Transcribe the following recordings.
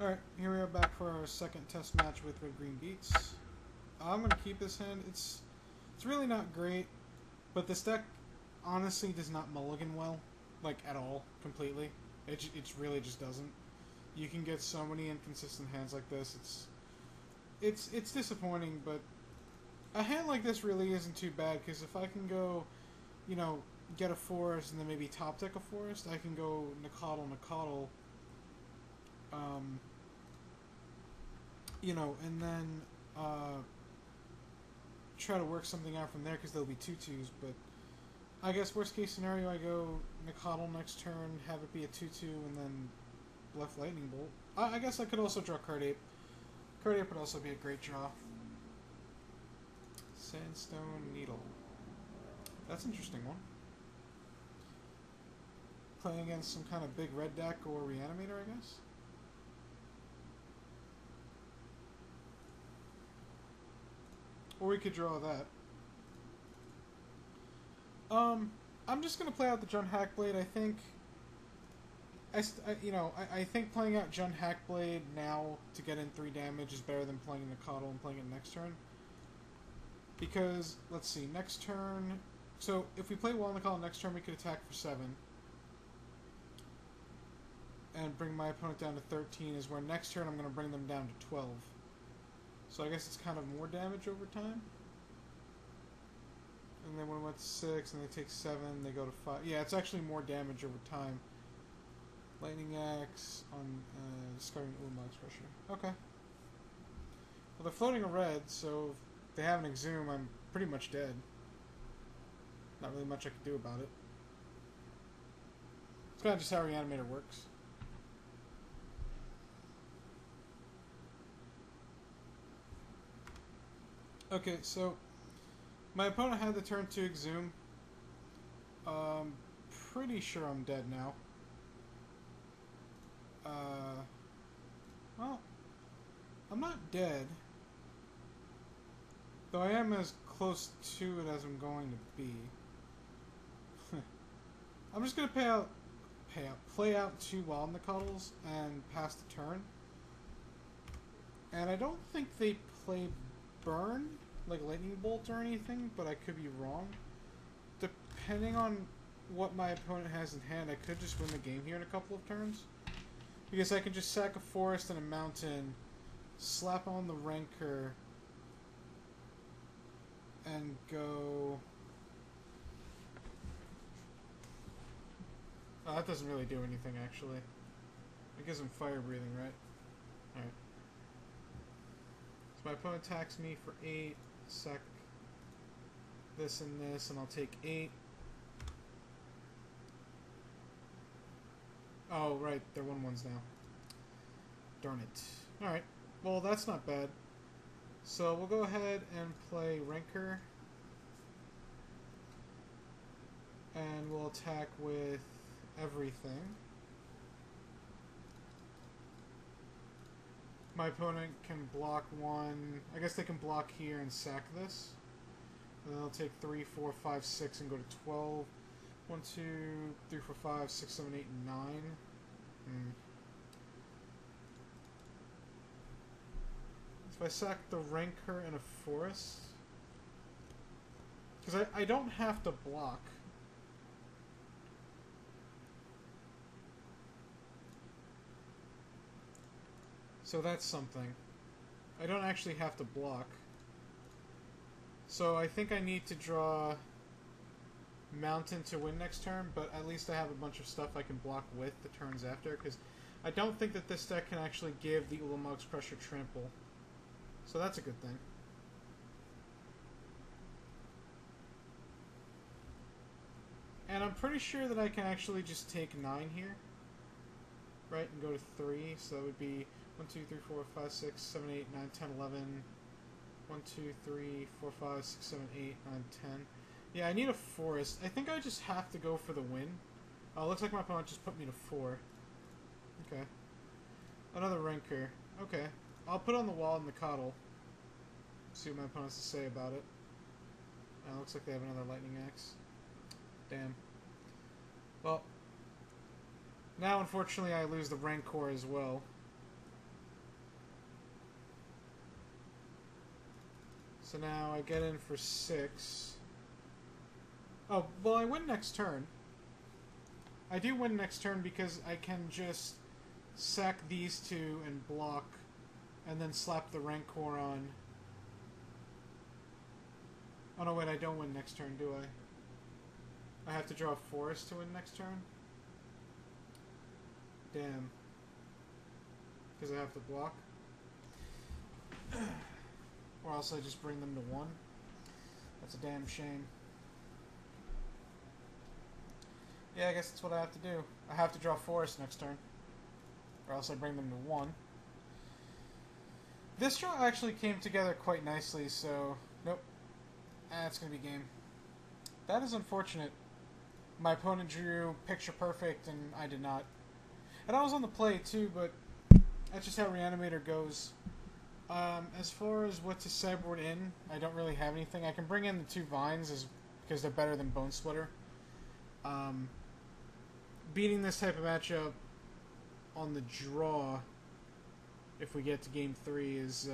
Alright, here we are back for our second test match with Red Green Beats. I'm going to keep this hand. It's really not great, but this deck honestly does not mulligan well. Like, at all. Completely. It really just doesn't. You can get so many inconsistent hands like this. It's disappointing, but a hand like this really isn't too bad, because if I can go, get a forest and then maybe top deck a forest, I can go Nacatl, um, and then try to work something out from there because there'll be 2/2s. But I guess worst case scenario, I go Nacatl next turn, have it be a 2/2, and then left Lightning Bolt. I guess I could also draw Cardape. Cardape would also be a great draw. Sandstone Needle. That's an interesting one. Playing against some kind of big red deck or Reanimator, I guess. Or we could draw that. I'm just gonna play out the Jund Hackblade. I think, I think playing out Jund Hackblade now to get in 3 damage is better than playing Nacatl and playing it next turn. Because let's see, next turn. So if we play Wall Nacatl next turn, we could attack for 7 and bring my opponent down to 13. Is where next turn I'm gonna bring them down to 12. So I guess it's kind of more damage over time. And then when we went to 6 and they take 7, they go to 5. Yeah, it's actually more damage over time. Lightning Axe on discarding Ulamog's Pressure. Okay. Well, they're floating a red, so if they have an Exhume, I'm pretty much dead. Not really much I can do about it. It's kind of just how Reanimator works. Okay, so my opponent had the turn 2 Exhume. Pretty sure I'm dead now. Well, I'm not dead. Though I am as close to it as I'm going to be. I'm just gonna play out 2 Wild Nacatls and pass the turn. And I don't think they play Burn, like Lightning Bolt or anything, but I could be wrong. Depending on what my opponent has in hand, I could just win the game here in a couple of turns. Because I can just sack a forest and a mountain, slap on the Rancor, and go... Oh, that doesn't really do anything, actually. It gives him fire breathing, right? Alright. So my opponent attacks me for 8, sack this and this, and I'll take 8. Oh, right, they're 1/1s now. Darn it. Alright, well, that's not bad. So we'll go ahead and play Rancor. And we'll attack with everything. My opponent can block 1. I guess they can block here and sack this. And then they'll take 3, 4, 5, 6 and go to 12. 1, 2, 3, 4, 5, 6, 7, 8, 9. So I sack the Rancor and a forest. Because I don't have to block. So that's something. I don't actually have to block. So I think I need to draw Mountain to win next turn, but at least I have a bunch of stuff I can block with the turns after, because I don't think that this deck can actually give the Ulamog's Pressure Trample. So that's a good thing. And I'm pretty sure that I can actually just take 9 here. Right, and go to 3, so that would be 1, 2, 3, 4, 5, 6, 7, 8, 9, 10, 11. 1, 2, 3, 4, 5, 6, 7, 8, 9, 10. Yeah, I need a forest. I think I just have to go for the win. Oh, looks like my opponent just put me to 4. Okay. Another Rancor. Okay. I'll put on the wall in the Nacatl. See what my opponent has to say about it. Looks like they have another Lightning Axe. Damn. Well, now unfortunately I lose the Rancor as well. So now I get in for 6. Oh, well, I win next turn. I do win next turn because I can just sack these two and block, and then slap the Rancor on. Oh no, wait, I don't win next turn, do I? I have to draw a forest to win next turn? Damn. Because I have to block? Or else I just bring them to 1? That's a damn shame. Yeah, I guess that's what I have to do. I have to draw forest next turn. Or else I bring them to 1. This draw actually came together quite nicely, so... Nope. That's going to be game. That is unfortunate. My opponent drew picture perfect, and I did not. And I was on the play, too, but that's just how Reanimator goes. As far as what to sideboard in, I don't really have anything. I can bring in the 2 vines because they're better than Bone Splitter. Beating this type of matchup on the draw, if we get to game 3, is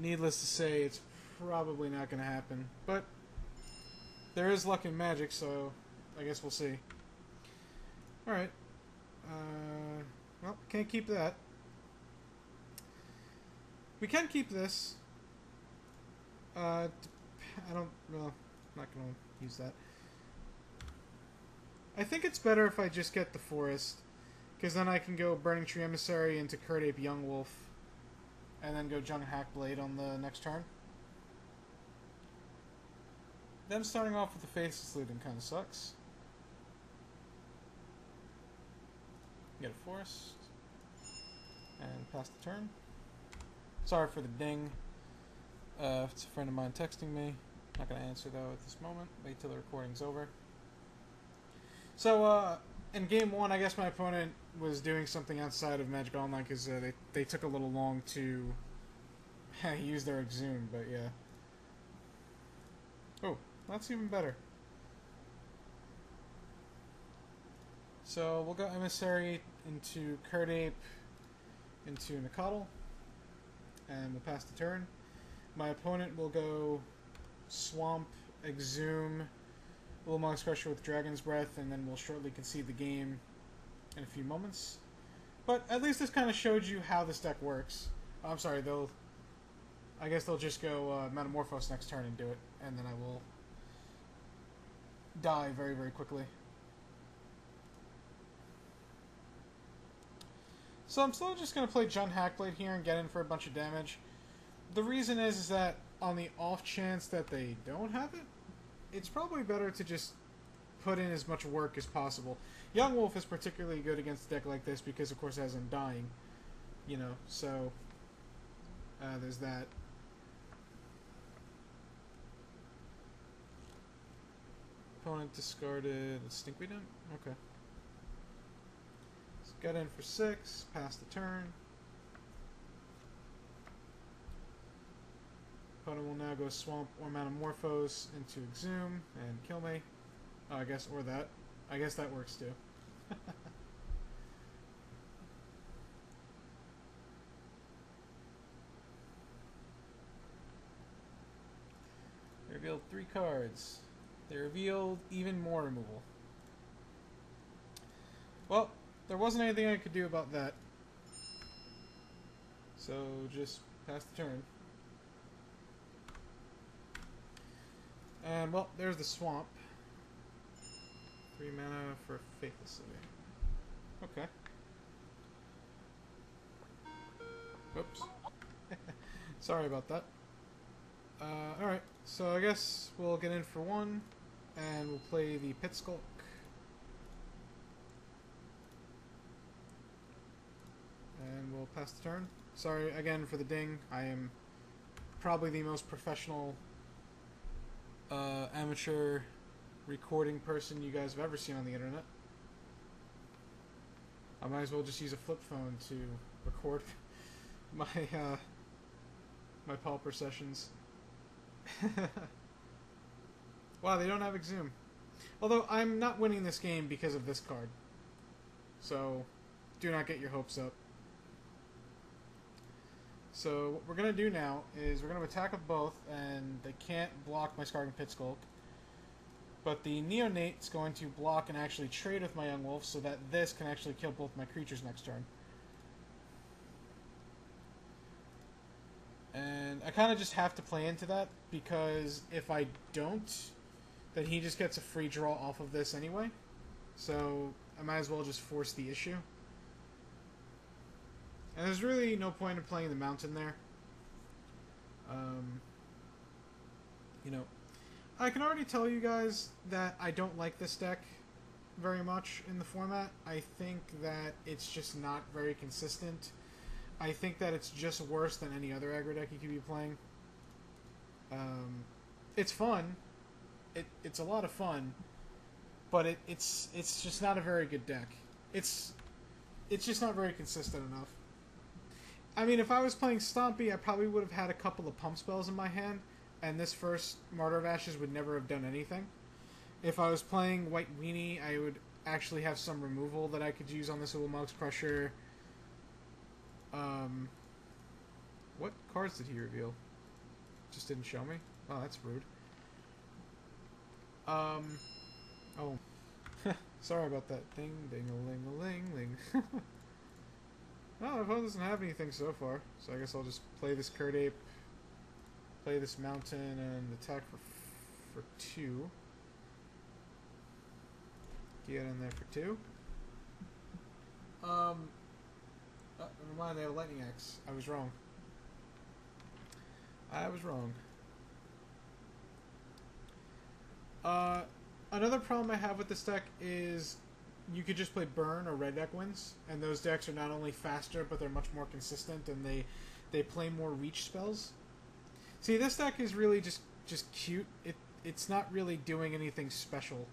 needless to say, it's probably not going to happen. But there is luck in Magic, so I guess we'll see. Alright. Well, can't keep that. We can keep this. I don't... Well, I'm not going to use that. I think it's better if I just get the forest, because then I can go Burning Tree Emissary into Kirdape Young Wolf, and then go Jung Hackblade on the next turn. Them starting off with the Faceless Looting kind of sucks. Get a forest, and pass the turn. Sorry for the ding. If it's a friend of mine texting me, not going to answer though at this moment. Wait till the recording's over. So, in game 1, I guess my opponent was doing something outside of Magic Online because they took a little long to use their Exhume, but yeah. Oh, that's even better. So, we'll go Emissary into Kirdape, into Nicodle, and we'll pass the turn. My opponent will go Swamp, Exhume, Little Monk's Crusher with Dragon's Breath, and then we'll shortly concede the game in a few moments. But at least this kind of showed you how this deck works. Oh, I'm sorry, I guess they'll just go Metamorphose next turn and do it, and then I will die very, very quickly. So I'm still just going to play Jung Hackblade here and get in for a bunch of damage. The reason is that on the off chance that they don't have it, it's probably better to just put in as much work as possible. Young Wolf is particularly good against a deck like this because, of course, it has Undying. You know, so there's that. Opponent discarded a Stinkweed Imp? Okay. So get in for 6, pass the turn. Opponent will now go Swamp or Metamorphose into Exhume and kill me. Oh, I guess, or that. I guess that works too. They revealed 3 cards. They revealed even more removal. Well, there wasn't anything I could do about that. So, just pass the turn. And, well, there's the Swamp. 3 mana for Faithless Looting. Okay. Oops. Sorry about that. Alright, so I guess we'll get in for 1, and we'll play the Pit Skulk. And we'll pass the turn. Sorry again for the ding. I am probably the most professional amateur recording person you guys have ever seen on the internet. I might as well just use a flip phone to record my my Pauper sessions. Wow, they don't have Exhume. Although I'm not winning this game because of this card. So do not get your hopes up. So what we're going to do now is we're going to attack with both, and they can't block my Skargan Pit Skulk. But the Neonate's going to block and actually trade with my Young Wolf so that this can actually kill both my creatures next turn. And I kind of just have to play into that, because if I don't, then he just gets a free draw off of this anyway. So I might as well just force the issue. And there's really no point in playing the Mountain there. You know, I can already tell you guys that I don't like this deck very much in the format. I think that it's just not very consistent. I think that it's just worse than any other aggro deck you could be playing. It's fun. It's a lot of fun, but it's just not a very good deck. It's just not very consistent enough. I mean, if I was playing Stompy, I probably would have had a couple of pump spells in my hand, and this first Martyr of Ashes would never have done anything. If I was playing White Weenie, I would actually have some removal that I could use on this Ulamog's Crusher. What cards did he reveal? Just didn't show me? Oh, that's rude. Oh. Sorry about that. Ding, ding-a-ling-a-ling-ling. Well, my opponent doesn't have anything so far, so I guess I'll just play this Kird Ape, play this Mountain, and attack for 2. Get in there for 2. Never mind, they have a Lightning Axe. I was wrong. Another problem I have with this deck is you could just play Burn or Red Deck Wins, and those decks are not only faster, but they're much more consistent, and they play more reach spells. See, this deck is really just cute. It's not really doing anything special.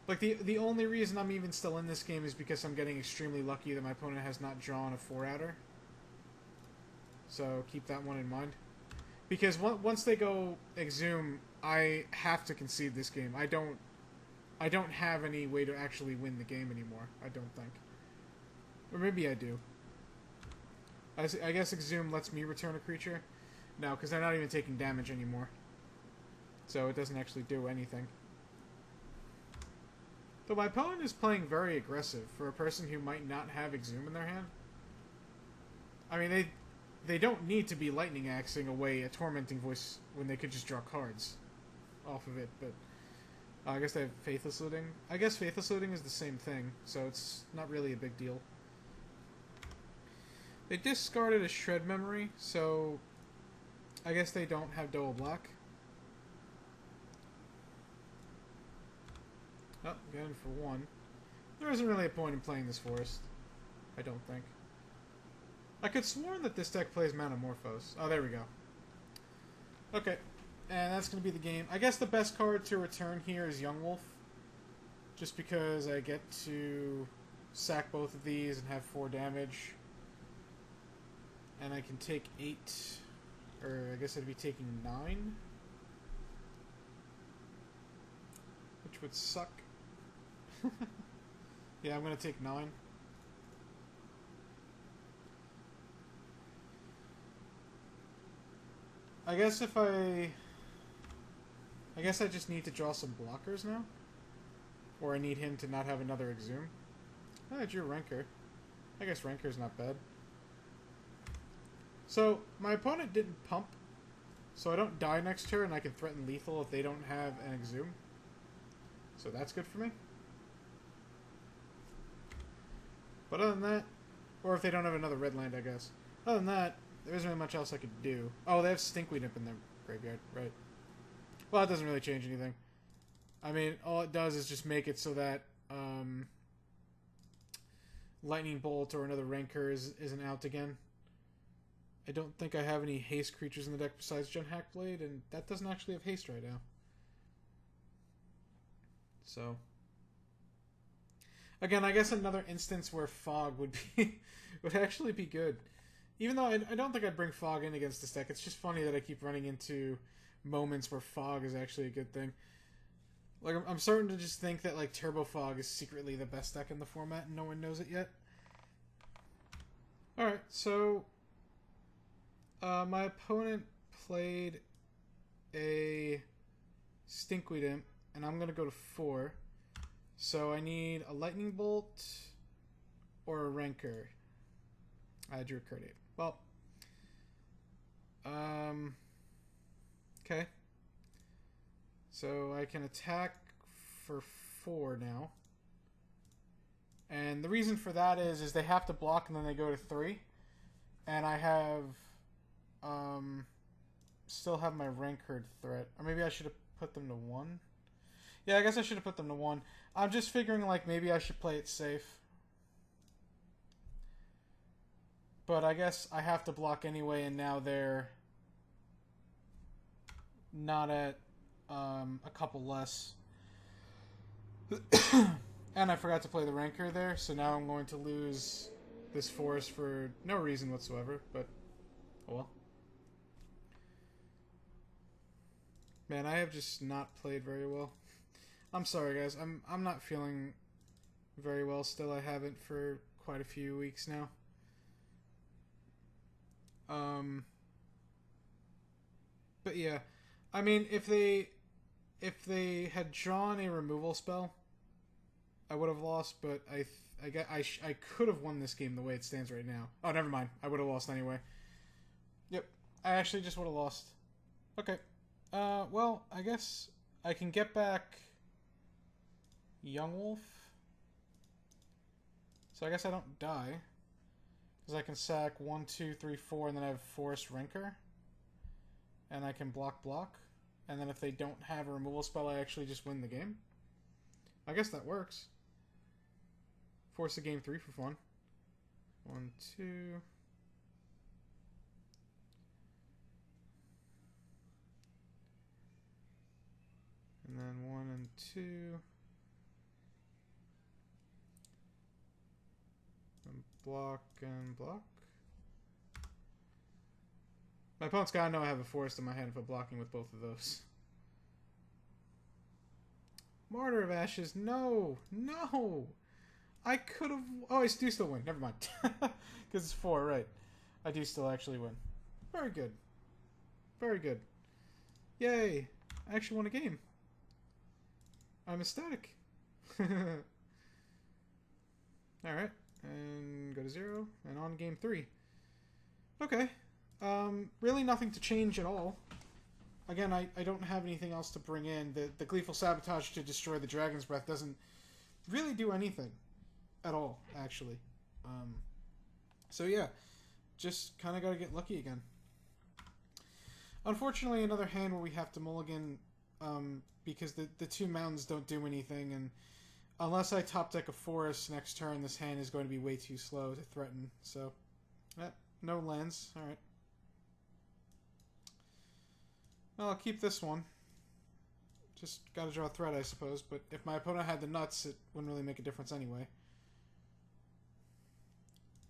Like, the only reason I'm even still in this game is because I'm getting extremely lucky that my opponent has not drawn a 4-outer. So keep that one in mind. Because once they go Exhume, I have to concede this game. I don't have any way to actually win the game anymore, I don't think. Or maybe I do. I guess Exhume lets me return a creature. No, because they're not even taking damage anymore. So it doesn't actually do anything. Though my opponent is playing very aggressive for a person who might not have Exhume in their hand. I mean, they don't need to be Lightning Axing away a Tormenting Voice when they could just draw cards off of it, but I guess they have Faithless Looting. I guess Faithless Looting is the same thing, so it's not really a big deal. They discarded a Shred Memory, so I guess they don't have double black. Oh, again for 1. There isn't really a point in playing this forest. I don't think. I could sworn that this deck plays Manamorphose. Oh, there we go. Okay. And that's going to be the game. I guess the best card to return here is Young Wolf. Just because I get to sack both of these and have 4 damage. And I can take 8. Or I guess I'd be taking 9. Which would suck. Yeah, I'm going to take 9. I guess I just need to draw some blockers now. Or I need him to not have another Exhume. Oh, I drew Rancor. I guess Rancor's not bad. So, my opponent didn't pump. So I don't die next turn, and I can threaten lethal if they don't have an Exhume. So that's good for me. But other than that, or if they don't have another red land, I guess. Other than that, there isn't really much else I could do. Oh, they have Stinkweed Imp in their graveyard, right. Well, that doesn't really change anything. I mean, all it does is just make it so that Lightning Bolt or another Rancor isn't out again. I don't think I have any haste creatures in the deck besides Gen Hackblade, and that doesn't actually have haste right now. So, again, I guess another instance where Fog would actually be good. Even though I don't think I'd bring Fog in against this deck. It's just funny that I keep running into moments where Fog is actually a good thing. Like, I'm starting to just think that, like, Turbo Fog is secretly the best deck in the format and no one knows it yet. Alright, so my opponent played a Stinkweed Imp, and I'm going to go to 4. So I need a Lightning Bolt or a Rancor. I drew a Card Ape. Well, okay. So I can attack for 4 now. And the reason for that is they have to block and then they go to 3. And I have, still have my Rancor threat. Or maybe I should have put them to 1. Yeah, I guess I should have put them to 1. I'm just figuring, like, maybe I should play it safe. But I guess I have to block anyway, and now they're not at a couple less. And I forgot to play the Rancor there, so now I'm going to lose this forest for no reason whatsoever, but oh well. Man, I have just not played very well. I'm sorry, guys. I'm not feeling very well still. I haven't for quite a few weeks now. But yeah, I mean, if they had drawn a removal spell, I would have lost. But I could have won this game the way it stands right now. Oh, never mind. I would have lost anyway. Yep, I actually just would have lost. Okay. Well, I guess I can get back Young Wolf. So I guess I don't die. Because I can sack 1, 2, 3, 4, and then I have Forest Rancor. And I can block. And then if they don't have a removal spell, I actually just win the game. I guess that works. Force a game 3 for fun. 1, 2. And then 1 and 2. And block. My opponent's gotta know I have a forest in my hand if I'm blocking with both of those. Martyr of Ashes, no! I could have... Oh, I do still win. Never mind. Because it's 4, right. I do still actually win. Very good. Yay! I actually won a game. I'm ecstatic. Alright. And go to 0. And on game 3. Okay. Really nothing to change at all. Again, I don't have anything else to bring in. The Gleeful Sabotage to destroy the Dragon's Breath doesn't really do anything at all, actually. So yeah, just kind of got to get lucky again. Unfortunately, another hand where we have to mulligan because the 2 mountains don't do anything, and unless I top deck a forest next turn, this hand is going to be way too slow to threaten. So, no lands. All right. Well, I'll keep this one. Just gotta draw a threat, I suppose. But if my opponent had the nuts, it wouldn't really make a difference anyway.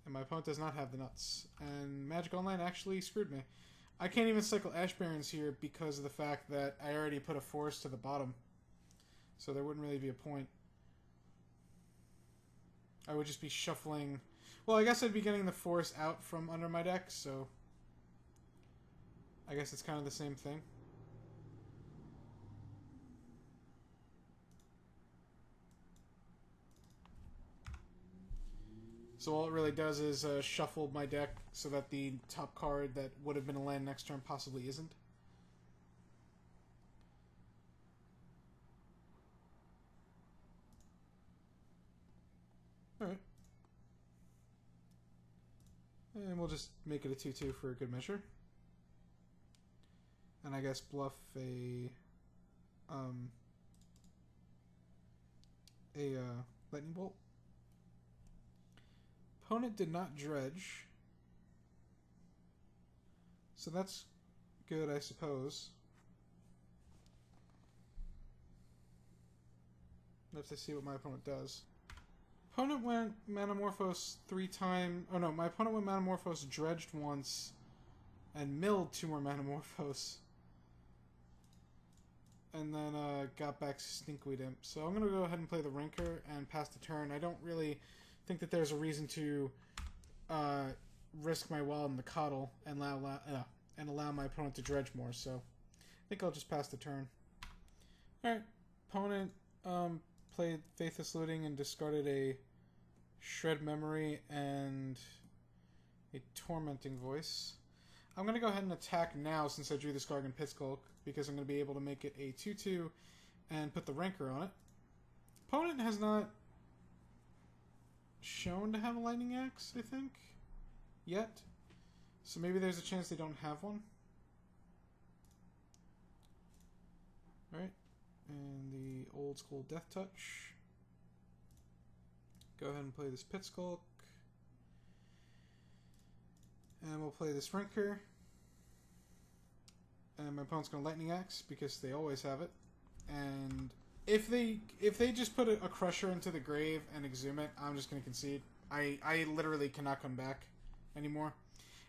And my opponent does not have the nuts. And Magic Online actually screwed me. I can't even cycle Ash Barrens here because of the fact that I already put a forest to the bottom. So there wouldn't really be a point. I would just be shuffling... Well, I guess I'd be getting the forest out from under my deck, so... I guess it's kind of the same thing. So all it really does is shuffle my deck so that the top card that would have been a land next turn possibly isn't. Alright. And we'll just make it a 2-2 for a good measure. And I guess bluff a lightning bolt. Opponent did not dredge. So that's good, I suppose. I have to see what my opponent does. Opponent went Manamorphose 3 times. Oh no, my opponent went Manamorphose, dredged once, and milled 2 more Manamorphose. And then got back Stinkweed Imp. So I'm going to go ahead and play the Rancor and pass the turn. I don't really think that there's a reason to risk my Wild and the Coddle and allow my opponent to dredge more. So I think I'll just pass the turn. Alright, opponent played Faithless Looting and discarded a Shred Memory and a Tormenting Voice. I'm going to go ahead and attack now since I drew this Gargan Pitskulk, because I'm going to be able to make it a 2/2 and put the Rancor on it. Opponent has not shown to have a Lightning Axe, I think, yet. So maybe there's a chance they don't have one. Alright, and the old school Death Touch. Go ahead and play this Pitskulk. And we'll play this Rancor. And my opponent's going to Lightning Axe, because they always have it. And if they just put a Crusher into the grave and exhume it, I'm just going to concede. I literally cannot come back anymore.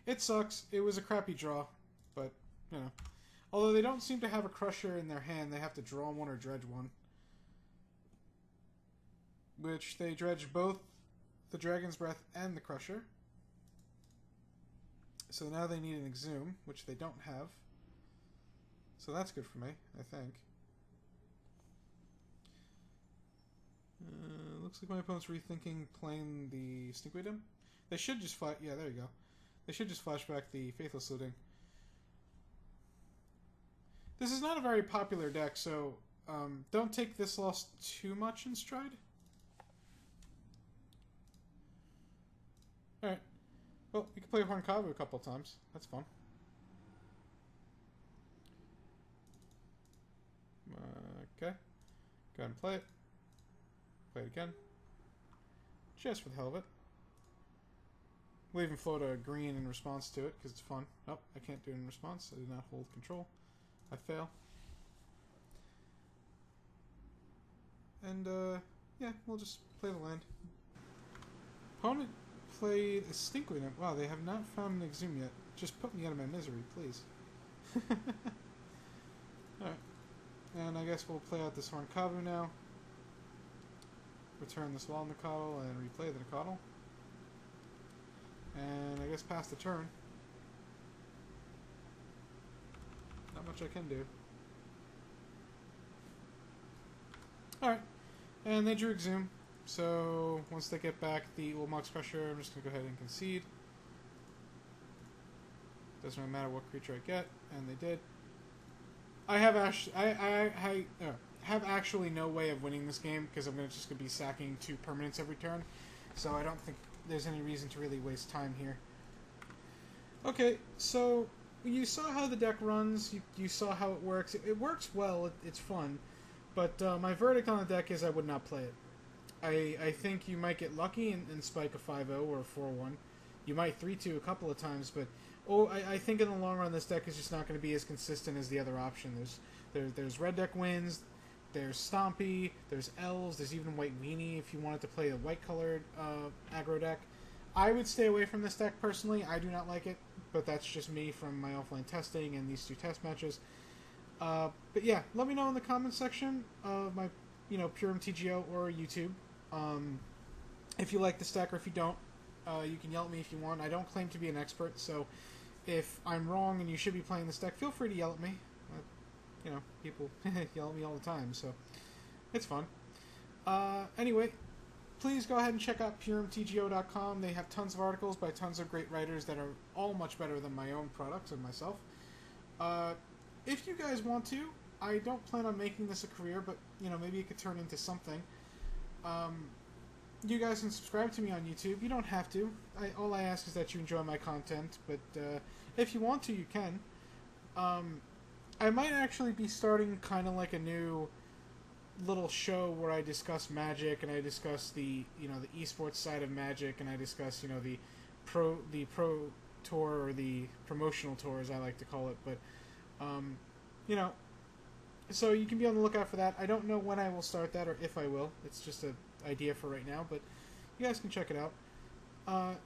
It sucks. It was a crappy draw, but, you know. Although they don't seem to have a Crusher in their hand, they have to draw one or dredge one. Which they dredge both the Dragon's Breath and the Crusher. So now they need an Exhume, which they don't have. So that's good for me, I think. Looks like my opponent's rethinking playing the Stinkweed. They should just flash... Yeah, there you go. They should just flash back the Faithless Looting. This is not a very popular deck, so don't take this loss too much in stride. Alright. Well, you can play Horn-Kavu a couple times. That's fun. Okay. Go ahead and play it. Play it again. Just for the hell of it. We'll even float a green in response to it, because it's fun. Oh, I can't do it in response. I did not hold control. I fail. And, yeah, we'll just play the land. Opponent played a Stinkweed. Wow, they have not found an Exhume yet. Just put me out of my misery, please. Alright. And I guess we'll play out this Horn-Kavu now. Return this Wild Nacatl and replay the Nacatl. And I guess pass the turn. Not much I can do. Alright. And they drew Exhume. So once they get back the Ulamog's Crusher, I'm just going to go ahead and concede. Doesn't really matter what creature I get, and they did. I have actually no way of winning this game, because I'm just going to be sacking 2 permanents every turn. So I don't think there's any reason to really waste time here. Okay, so you saw how the deck runs. You saw how it works. It works well. It's fun. But my verdict on the deck is I would not play it. I think you might get lucky and spike a 5-0 or a 4-1. You might 3-2 a couple of times, but I think in the long run this deck is just not going to be as consistent as the other option. There's red deck wins, there's Stompy, there's Elves, there's even White Weenie if you wanted to play a white-colored aggro deck. I would stay away from this deck personally. I do not like it, but that's just me from my offline testing and these 2 test matches. But yeah, let me know in the comments section of my, Pure MTGO or YouTube. If you like this deck or if you don't, you can yell at me if you want. I don't claim to be an expert, so if I'm wrong and you should be playing this deck, feel free to yell at me. People yell at me all the time, so it's fun. Anyway, please go ahead and check out puremtgo.com. They have tons of articles by tons of great writers that are all much better than my own products and myself. If you guys want to, I don't plan on making this a career, but, maybe it could turn into something. You guys can subscribe to me on YouTube. You don't have to. All I ask is that you enjoy my content, but if you want to, you can. I might actually be starting kind of like a new little show where I discuss Magic, and I discuss the the esports side of Magic, and I discuss the pro tour, or the promotional tour as I like to call it. But so you can be on the lookout for that. I don't know when I will start that or if I will. It's just an idea for right now, but you guys can check it out.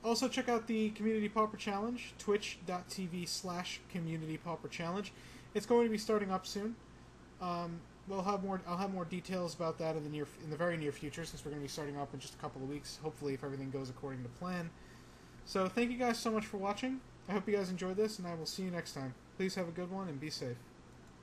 Also check out the Community Pauper Challenge, twitch.tv/Community Pauper Challenge. It's going to be starting up soon. I'll have more details about that in the very near future, since we're going to be starting up in just a couple of weeks. Hopefully, if everything goes according to plan. So thank you guys so much for watching. I hope you guys enjoyed this, and I will see you next time. Please have a good one and be safe.